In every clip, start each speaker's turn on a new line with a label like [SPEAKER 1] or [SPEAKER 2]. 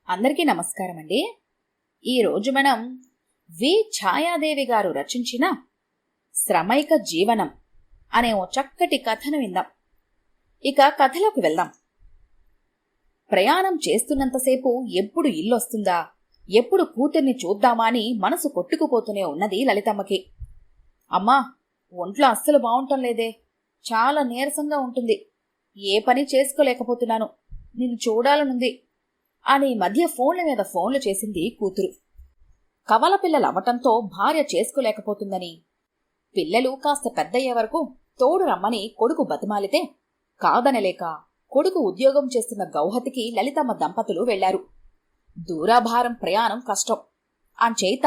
[SPEAKER 1] అందరికీ నమస్కారం అండి. ఈరోజు మనం వి ఛాయాదేవి గారు రచించిన శ్రమైక జీవనం అనే ఓ చక్కటి కథను విందాం. ఇక కథలోకి వెళ్దాం. ప్రయాణం చేస్తున్నంతసేపు ఎప్పుడు ఇల్లొస్తుందా, ఎప్పుడు కూతుర్ని చూద్దామా అని మనసు కొట్టుకుపోతూనే ఉన్నది లలితమ్మకి. అమ్మా, ఒంట్లో అస్సలు బాగుంటం లేదే, చాలా నీరసంగా ఉంటుంది, ఏ పని చేసుకోలేకపోతున్నాను, నిన్ను చూడాలనుంది అని మధ్య ఫోన్ల మీద ఫోన్లు చేసింది కూతురు. కవల పిల్లలవ్వటంతో భార్య చేసుకోలేకపోతుందని, పిల్లలు కాస్త పెద్దయ్యే వరకు తోడు రమ్మని కొడుకు బతిమాలితే కాదనలేక కొడుకు ఉద్యోగం చేస్తున్న గౌహతికి లలితమ్మ దంపతులు వెళ్లారు. దూరాభారం ప్రయాణం కష్టం అంచేత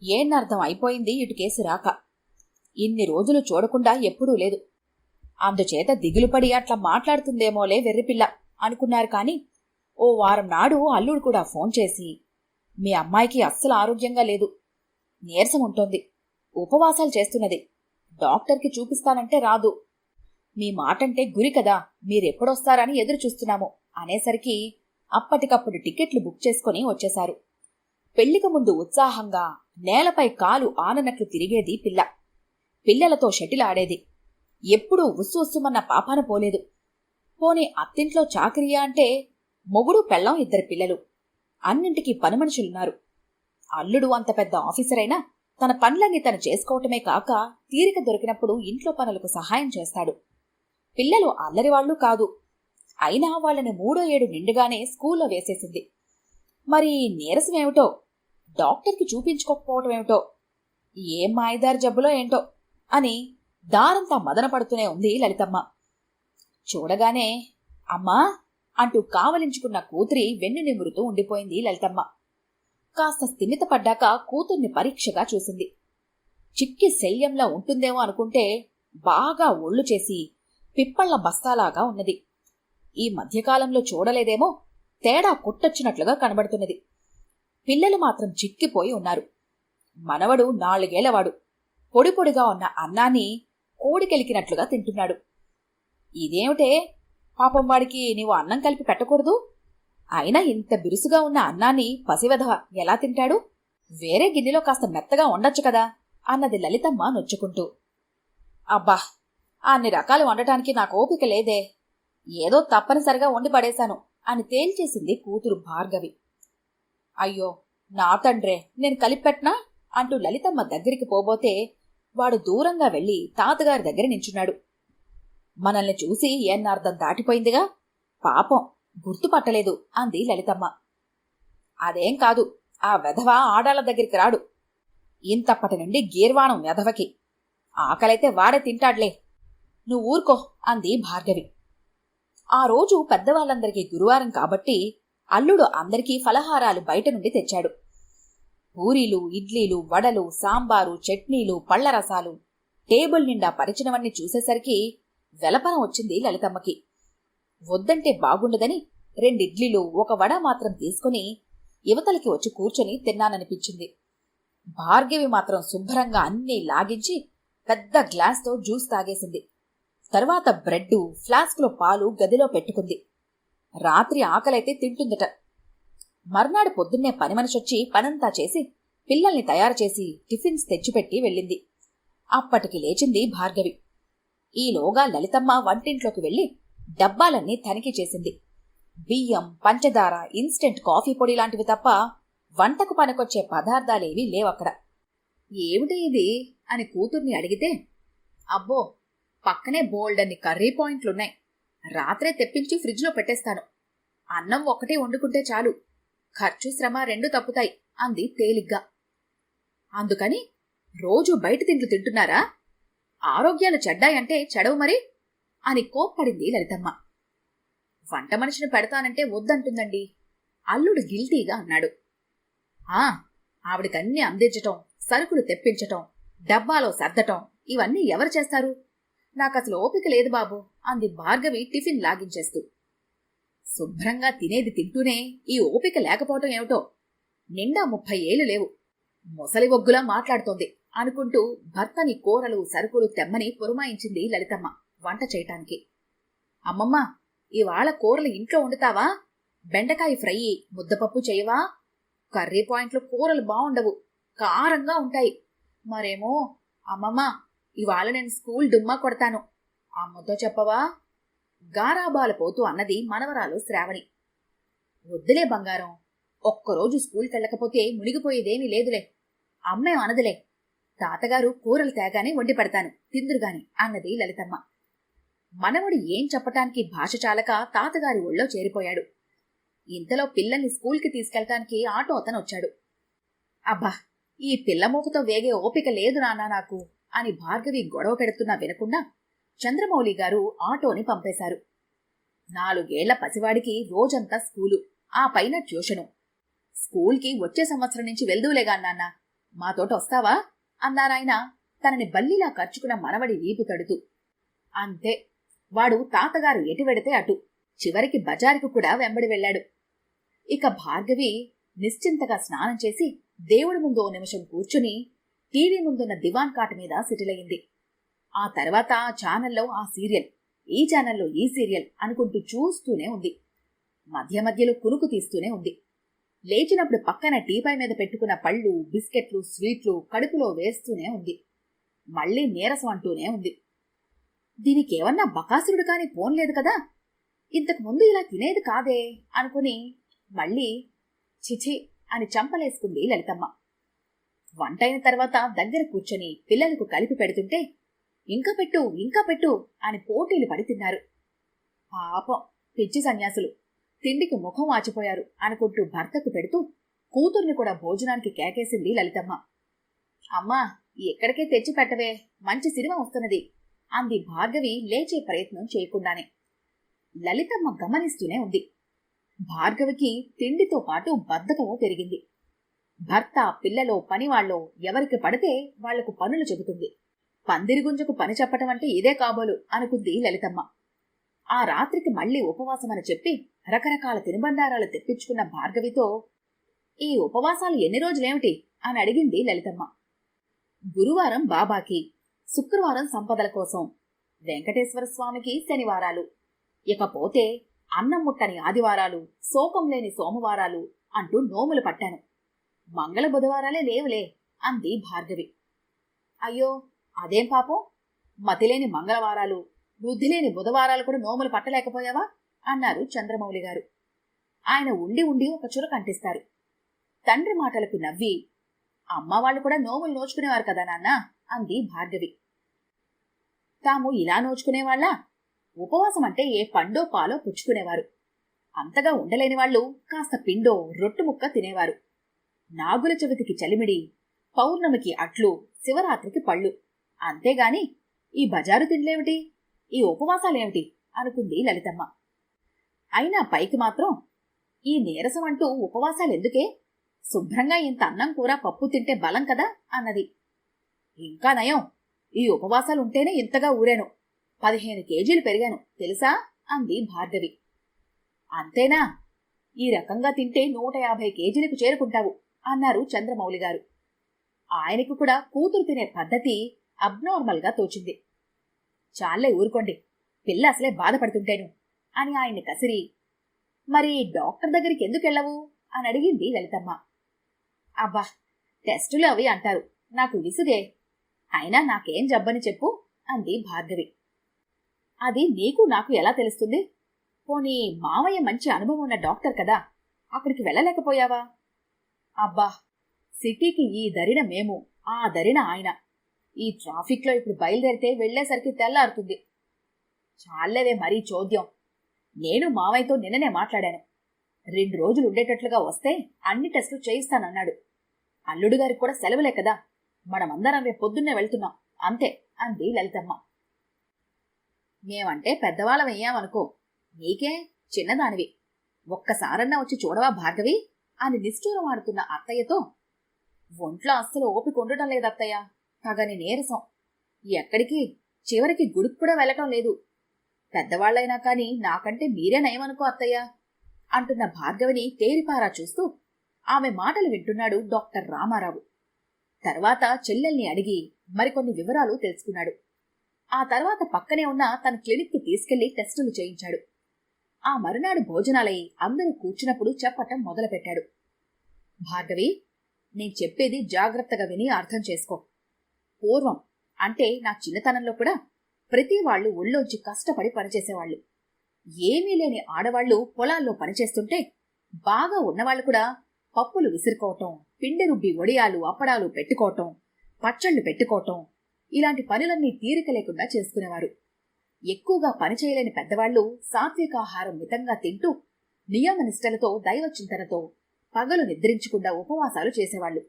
[SPEAKER 1] ఏన్నర్థం అయిపోయింది ఇటుకేసి రాక. ఇన్ని రోజులు చూడకుండా ఎప్పుడూ లేదు. అందుచేత దిగులుపడి అట్లా మాట్లాడుతుందేమోలే వెర్రిపిల్ల అనుకున్నారు. కాని ఓ వారం నాడు అల్లుడు కూడా ఫోన్ చేసి, మీ అమ్మాయికి అస్సలు ఆరోగ్యంగా లేదు, నీరసం ఉంటోంది, ఉపవాసాలు చేస్తున్నది, డాక్టర్కి చూపిస్తానంటే రాదు, మీ మాటంటే గురి కదా, మీరెప్పుడొస్తారని ఎదురు చూస్తున్నాము అనేసరికి అప్పటికప్పుడు టికెట్లు బుక్ చేసుకుని వచ్చేశారు. పెళ్లికి ముందు ఉత్సాహంగా నేలపై కాలు ఆననట్లు తిరిగేది పిల్ల. పిల్లలతో షటిల్ ఆడేది. ఎప్పుడూ ఉస్సుమన్న పాపాన పోలేదు. పోనీ అత్తింట్లో చాకరియా అంటే మొగుడు పెళ్ళం 2 పిల్లలు, అన్నింటికీ పనిమనుషులున్నారు. అల్లుడు అంత పెద్ద ఆఫీసరైనా తన పనులన్నీ తను చేసుకోవటమే కాక తీరిక దొరికినప్పుడు ఇంట్లో పనులకు సహాయం చేస్తాడు. పిల్లలు అల్లరివాళ్లు కాదు. అయినా వాళ్ళని 3వ ఏడు నిండుగానే స్కూల్లో వేసేసింది. మరి నీరసమేమిటో, డాక్టర్కి చూపించుకోకపోవటమేమిటో, ఏం మాయదారి జబ్బులో ఏంటో అని దారంతా మదన పడుతూనే ఉంది లలితమ్మ. చూడగానే అమ్మా అంటూ కావలించుకున్న కూతురి వెన్ను నిమురుతూ ఉండిపోయింది లలితమ్మ. కాస్త స్థిమిత పడ్డాక కూతుర్ని పరీక్షగా చూసింది. చిక్కి శల్యంలా ఉంటుందేమో అనుకుంటే బాగా ఒళ్ళు చేసి పిప్పళ్ల బస్తాలాగా ఉన్నది. ఈ మధ్యకాలంలో చూడలేదేమో, తేడా కొట్టొచ్చినట్లుగా కనబడుతున్నది. పిల్లలు మాత్రం చిక్కిపోయి ఉన్నారు. మనవడు 4 ఏళ్లవాడు పొడి పొడిగా ఉన్న అన్నాన్ని కోడికెలికినట్లుగా తింటున్నాడు. ఇదేమిటే, పాపం వాడికి నీవు అన్నం కలిపి పెట్టకూడదు, అయినా ఇంత బిరుసుగా ఉన్న అన్నాన్ని పసివెధవ ఎలా తింటాడు, వేరే గిన్నెలో కాస్త మెత్తగా ఉండొచ్చు కదా అన్నది లలితమ్మ నొచ్చుకుంటూ. అబ్బా, అన్ని రకాలు వండటానికి నాకు ఓపిక లేదే, ఏదో తప్పనిసరిగా వండి పడేశాను అని తేల్చేసింది కూతురు భార్గవి. అయ్యో నా తండ్రే, నేను కలిపెట్నా అంటూ లలితమ్మ దగ్గరికి పోబోతే వాడు దూరంగా వెళ్లి తాతగారి దగ్గర నించున్నాడు. మనల్ని చూసి ఏన్నర్థం దాటిపోయిందిగా, పాపం గుర్తుపట్టలేదు అంది లలితమ్మ. అదేం కాదు, ఆ వెధవ ఆడాళ్ల దగ్గరికి రాడు, ఇంతప్పటి నుండి గీర్వాణం వెధవకి, ఆకలైతే వాడే తింటాడ్లే, నువ్వు ఊరుకో అంది భార్గవి. ఆ రోజు పెద్దవాళ్ళందరికీ గురువారం కాబట్టి అల్లుడు అందరికీ ఫలహారాలు బయట నుండి తెచ్చాడు. పూరీలు, ఇడ్లీలు, వడలు, సాంబారు, చట్నీలు, పళ్లరసాలు టేబుల్ నిండా పరిచినవన్నీ చూసేసరికి వెలపనం వచ్చింది లలితమ్మకి. వద్దంటే బాగుండదని 2 ఇడ్లీలు 1 వడ మాత్రం తీసుకుని యువతలకి వచ్చి కూర్చొని తిన్నాననిపించింది. భార్గవి మాత్రం శుభ్రంగా అన్నీ లాగించి పెద్ద గ్లాస్తో జ్యూస్ తాగేసింది. తర్వాత బ్రెడ్డు, ఫ్లాస్క్లో పాలు గదిలో పెట్టుకుంది. రాత్రి ఆకలైతే తింటుందట. మర్నాడు పొద్దున్నే పని మనిషొచ్చి పనంతా చేసి పిల్లల్ని తయారు చేసి టిఫిన్స్ తెచ్చిపెట్టి వెళ్ళింది. అప్పటికి లేచింది భార్గవి. ఈలోగా లలితమ్మ వంటింట్లోకి వెళ్లి డబ్బాలన్నీ తనిఖీ చేసింది. బియ్యం, పంచదార, ఇన్స్టెంట్ కాఫీ పొడి లాంటివి తప్ప వంటకు పనికొచ్చే పదార్థాలేవీ లేవక్కడ. ఏమిటి ఇది అని కూతుర్ని అడిగితే, అబ్బో, పక్కనే బోల్డన్ని కర్రీ పాయింట్లున్నాయి, రాత్రే తెప్పించి ఫ్రిడ్జ్లో పెట్టేస్తాను, అన్నం ఒక్కటే వండుకుంటే చాలు, ఖర్చు శ్రమ 2 తప్పుతాయి అంది తేలిగ్గా. అందుకని రోజు బయట తిండ్లు తింటున్నారా, ఆరోగ్యాలు చెడ్డాయంటే చెడవు మరి అని కోప్పడింది లలితమ్మ. వంట మనిషిని పెడతానంటే వద్దంటుందండి అల్లుడు గిల్టీగా అన్నాడు. ఆవిడకన్నీ అందించటం, సరుకులు తెప్పించటం, డబ్బాలో సర్దటం ఇవన్నీ ఎవరు చేస్తారు, నాకసలు ఓపిక లేదు బాబు అంది భార్గవి టిఫిన్ లాగించేస్తూ. శుభ్రంగా తినేది తింటూనే ఈ ఓపిక లేకపోవటం ఏమిటో, నిండా 30 ఏళ్లు లేవు, ముసలి ఒగ్గులా మాట్లాడుతోంది అనుకుంటూ భర్తని కూరలు, సరుకులు తెమ్మని పురమాయించింది లలితమ్మ వంట చేయటానికి. అమ్మమ్మ, ఇవాళ కూరలు ఇంట్లో వండుతావా, బెండకాయ ఫ్రై, ముద్దపప్పు చేయవా? కర్రీ పాయింట్లు కూరలు బావుండవు, కారంగా ఉంటాయి. మరేమో అమ్మమ్మ, ఇవాళ నేను స్కూల్ డుమ్మా కొడతాను, అమ్మతో చెప్పవా? గారాబాలు పోతూ అన్నది మనవరాలు శ్రావణి. వద్దులే బంగారం, ఒక్కరోజు స్కూల్కెళ్ళకపోతే మునిగిపోయేదేమీ లేదులే, అమ్మేం అనదులే. తాతగారు కూరలు తేగానే వండి పెడతాను, తిందురుగాని అన్నది లలితమ్మ. మనవడు ఏం చెప్పటానికి భాష చాలక తాతగారి ఒళ్ళో చేరిపోయాడు. ఇంతలో పిల్లల్ని స్కూల్కి తీసుకెళ్తానికి ఆటో అతను వచ్చాడు. అబ్బా, ఈ పిల్లమూకతో వేగే ఓపిక లేదు నాన్నా నాకు అని భార్గవి గొడవ పెడుతున్నా వినకుండా చంద్రమౌళి గారు ఆటోని పంపేశారు. 4 ఏళ్ల పసివాడికి రోజంతా స్కూలు, ఆ పైన ట్యూషను. స్కూల్కి వచ్చే సంవత్సరం నుంచి వెళ్దూలేగా నాన్న, మాతోట వస్తావా అన్నారాయన తనని బల్లిలా ఖర్చుకున్న మనవడి వీపు తడుతూ. అంతే, వాడు తాతగారు ఎటు వెడితే అటు, చివరికి బజారుకు కూడా వెంబడి వెళ్లాడు. ఇక భార్గవి నిశ్చింతగా స్నానం చేసి దేవుడి ముందు ఓ నిమిషం కూర్చుని టీవీ ముందున్న దివాన్ కాట్ మీద సిటిలయింది. ఆ తర్వాత ఆ ఛానల్లో ఆ సీరియల్, ఈ ఛానల్లో ఈ సీరియల్ అనుకుంటూ చూస్తూనే ఉంది. మధ్య మధ్యలో కునుకు తీస్తూనే ఉంది. లేచినప్పుడు పక్కన టీపై మీద పెట్టుకున్న పళ్ళు, బిస్కెట్లు, స్వీట్లు కడుపులో వేస్తూనే ఉంది. మళ్లీ నీరసం అంటూనే ఉంది. దీనికేమన్నా బకాసురుడు కాని పోన్లేదు కదా, ఇంతకు ముందు ఇలా తినేది కాదే అనుకుని మళ్లీ చిచి అని చంపలేసుకుంది లలితమ్మ. వంటైన తర్వాత దగ్గర కూర్చొని పిల్లలకు కలిపి పెడుతుంటే ఇంకా పెట్టు, ఇంకా పెట్టు అని పోటీలు పడి తిన్నారు. పాపం పిచ్చి సన్యాసులు, తిండికి ముఖం వాచిపోయారు అనుకుంటూ భర్తకు పెడుతూ కూతుర్ని కూడా భోజనానికి కేకేసింది లలితమ్మ. అమ్మా, ఎక్కడికే తెచ్చి పెట్టవే, మంచి సినిమా వస్తున్నది అంది భార్గవి లేచే ప్రయత్నం చేయకుండానే. లలితమ్మ గమనిస్తూనే ఉంది. భార్గవికి తిండితో పాటు బద్ధకము పెరిగింది. భర్త, పిల్లలో, పనివాళ్ళో ఎవరికి పడితే వాళ్లకు పనులు చెబుతుంది. పందిరిగుంజకు పని చెప్పటం అంటే ఇదే కాబోలు అనుకుంది లలితమ్మ. ఆ రాత్రికి మళ్లీ ఉపవాసమని చెప్పి రకరకాల తినుబండారాలు తెప్పించుకున్న భార్గవితో, ఈ ఉపవాసాలు ఎన్ని రోజులేమిటి అని అడిగింది లలితమ్మ. గురువారం బాబాకి, శుక్రవారం సంపదల కోసం, వెంకటేశ్వర స్వామికి శనివారాలు, ఇకపోతే అన్నం ముట్టని ఆదివారాలు, శోకం లేని సోమవారాలు అంటూ నోములు పట్టాను. మంగళ బుధవారాలే లేవులే అంది భార్గవి. అయ్యో, అదేం పాపం, మతిలేని మంగళవారాలు, బుద్ధిలేని బుధవారాలు కూడా నోములు పట్టలేకపోయావా అన్నారు చంద్రమౌళి గారు. ఆయన ఉండి ఉండి ఒక చుర కంటిస్తారు. తండ్రి మాటలకు నవ్వి, అమ్మవాళ్లు కూడా నోములు నోచుకునేవారు కదా నాన్న అంది భార్గవి. తాము ఇలా నోచుకునేవాళ్లా? ఉపవాసం అంటే ఏ పండో పాలో పుచ్చుకునేవారు. అంతగా ఉండలేని వాళ్లు కాస్త పిండో రొట్టు ముక్క తినేవారు. నాగుల చవితికి చలిమిడి, పౌర్ణమికి అట్లు, శివరాత్రికి పళ్ళు, అంతేగాని ఈ బజారు తిండ్లేమిటి, ఈ ఉపవాసాలేమిటి అనుకుంది లలితమ్మ. అయినా పైకి మాత్రం ఈ నీరసం అంటూ ఉపవాసాలెందుకే, శుభ్రంగా ఇంత అన్నం కూర పప్పు తింటే బలం కదా అన్నది. ఇంకా నయం, ఈ ఉపవాసాలుంటేనే ఇంతగా ఊరాను, 15 కేజీలు పెరిగాను తెలుసా అంది భార్గవి. అంతేనా, ఈ రకంగా తింటే 150 కేజీలకు చేరుకుంటావు అన్నారు చంద్రమౌళి గారు. ఆయనకు కూడా కూతురు తినే పద్ధతి అబ్నార్మల్గా తోచింది. చాలే ఊరుకోండి, పిల్ల అసలే బాధపడుతుంటేను అని ఆయన్ని కసిరి, మరి డాక్టర్ దగ్గరికి ఎందుకెళ్ళవు అని అడిగింది లలితమ్మ. అబ్బా, టెస్టులు అవి అంటారు, నాకు విసుగే, అయినా నాకేం జబ్బని చెప్పు అంది భార్గవి. అది నీకు నాకు ఎలా తెలుస్తుంది? పోనీ మావయ్య మంచి అనుభవం ఉన్న డాక్టర్ కదా, అక్కడికి వెళ్ళలేకపోయావా? అబ్బా, సిటీకి ఈ దరిన మేము, ఆ దరిన ఆయన, ఈ ట్రాఫిక్లో ఇప్పుడు బయలుదేరితే వెళ్లేసరికి తెల్లారుతుంది. చాలేవే మరీ చోద్యం, నేను మావయ్యతో నిన్ననే మాట్లాడాను. 2 రోజులు ఉండేటట్లుగా వస్తే అన్ని టెస్టులు చేయిస్తానన్నాడు. అల్లుడు గారికి కూడా సెలవులే కదా, మనమందరం రేపు పొద్దున్నే వెళ్తున్నాం అంతే అంది లలితమ్మ. మేమంటే పెద్దవాళ్ళమయ్యామనుకో, నీకే చిన్నదానివి, ఒక్కసారన్నా వచ్చి చూడవా భార్గవి అని నిష్ఠూరం ఆడుతున్న అత్తయ్యతో, ఒంట్లో అస్సలు ఓపిక ఉండటం లేదత్తయ్య, తగని నీరసం, ఎక్కడికి చివరికి గుడికి కూడా వెళ్ళటం లేదు. పెద్దవాళ్లైనా కాని నాకంటే మీరే నయమనుకో అత్తయ్య అంటున్న భార్గవిని తేరిపారా చూస్తూ ఆమె మాటలు వింటున్నాడు డాక్టర్ రామారావు. తర్వాత చెల్లెల్ని అడిగి మరికొన్ని వివరాలు తెలుసుకున్నాడు. ఆ తర్వాత పక్కనే ఉన్న తన క్లినిక్కి తీసుకెళ్లి టెస్టులు చేయించాడు. ఆ మరునాడు భోజనాలై అందరూ కూర్చున్నప్పుడు చెప్పటం మొదలుపెట్టాడు. భార్గవి, నేను చెప్పేది జాగ్రత్తగా విని అర్థం చేసుకో. పూర్వం అంటే నా చిన్నతనంలో కూడా ప్రతి వాళ్ళు ఒళ్ళోంచి కష్టపడి పనిచేసేవాళ్లు. ఏమీ లేని ఆడవాళ్లు పొలాల్లో పనిచేస్తుంటే బాగా ఉన్నవాళ్లు కూడా పప్పులు విసురుకోవటం, పిండి రుబ్బి వడియాలు అప్పడాలు పెట్టుకోవటం, పచ్చళ్లు పెట్టుకోవటం ఇలాంటి పనులన్నీ తీరిక లేకుండా చేసుకునేవారు. ఎక్కువగా పనిచేయలేని పెద్దవాళ్లు సాత్వికాహారం మితంగా తింటూ నియమనిష్టలతో దైవచింతనతో పగలు నిద్రించకుండా ఉపవాసాలు చేసేవాళ్లు.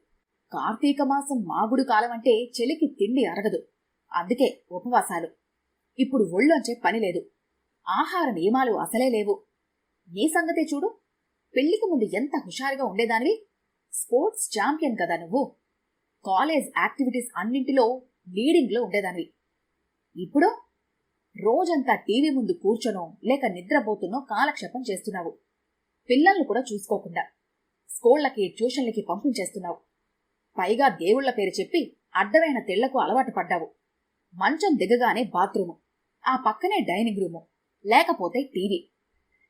[SPEAKER 1] కార్తీక మాసం మాగుడు కాలం అంటే చెలికి తిండి అరగదు, అందుకే ఉపవాసాలు. ఇప్పుడు ఒళ్ళొంచే పని లేదు, ఆహార నియమాలు అసలే లేవు. నీ సంగతే చూడు, పెళ్లికి ముందు ఎంత హుషారుగా ఉండేదానివి. స్పోర్ట్స్ ఛాంపియన్ కదా నువ్వు. కాలేజ్ యాక్టివిటీస్ అన్నింటిలో లీడింగ్లో ఉండేదానివి. ఇప్పుడు రోజంతా టీవీ ముందు కూర్చొనో లేక నిద్రపోతున్నో కాలక్షేపం చేస్తున్నావు. పిల్లల్ని కూడా చూసుకోకుండా స్కూళ్లకి ట్యూషన్లకి పంపించేస్తున్నావు. పైగా దేవుళ్ల పేరు చెప్పి అడ్డమైన తెళ్లకు అలవాటు పడ్డావు. మంచం దిగగానే బాత్రూము, ఆ పక్కనే డైనింగ్ రూము, లేకపోతే టీవీ.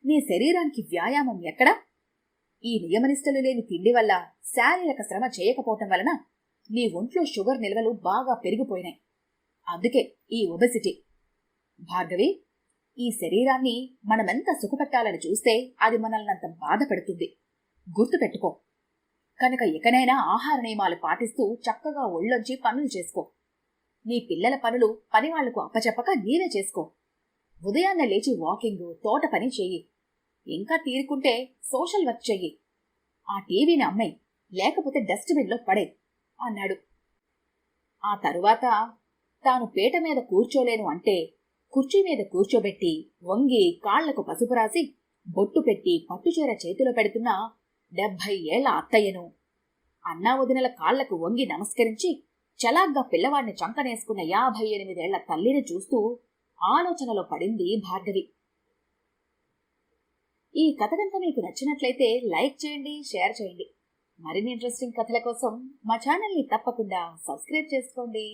[SPEAKER 1] నీ శరీరానికి వ్యాయామం ఎక్కడా? ఈ నియమనిష్టలు లేని తిండి వల్ల, శారీరక శ్రమ చేయకపోవటం వలన నీ ఒంట్లో షుగర్ నిల్వలు బాగా పెరిగిపోయినాయి. అందుకే ఈ ఒబెసిటీ. భార్గవి, ఈ శరీరాన్ని మనమెంత సుఖపెట్టాలని చూస్తే అది మనల్నంత బాధ పెడుతుంది. గుర్తుపెట్టుకో. కనుక ఇకనైనా ఆహార నియమాలు పాటిస్తూ చక్కగా ఒళ్ళొంచి పనులు చేసుకో. నీ పిల్లల పనులు పనివాళ్లకు అప్పచెప్పక నీవే చేసుకో. ఉదయాన్నే లేచి వాకింగ్, తోట పని చెయ్యి. ఇంకా తీరుకుంటే సోషల్ వర్క్ చెయ్యి. ఆ టీవీని అమ్మేయ్, లేకపోతే డస్ట్బిన్లో పడే అన్నాడు. ఆ తరువాత తాను పీట మీద కూర్చోలేను అంటే కుర్చీ మీద కూర్చోబెట్టి వంగి కాళ్లకు పసుపు రాసి బొట్టు పెట్టి పట్టుచీర చేతిలో పెడుతున్న 70 ఏళ్ల అత్తయ్యను, అన్నా వదినల కాళ్లకు వంగి నమస్కరించి చలాగ్గా పిల్లవాడిని చంకనేసుకున్న 58 ఏళ్ల తల్లిని చూస్తూ ఆలోచనలో పడింది భార్గవి. ఈ కథ కనుక మీకు నచ్చినట్లయితే లైక్ చేయండి, షేర్ చేయండి. మరిన్ని ఇంట్రెస్టింగ్ కథల కోసం మా ఛానల్ని తప్పకుండా సబ్స్క్రైబ్ చేసుకోండి.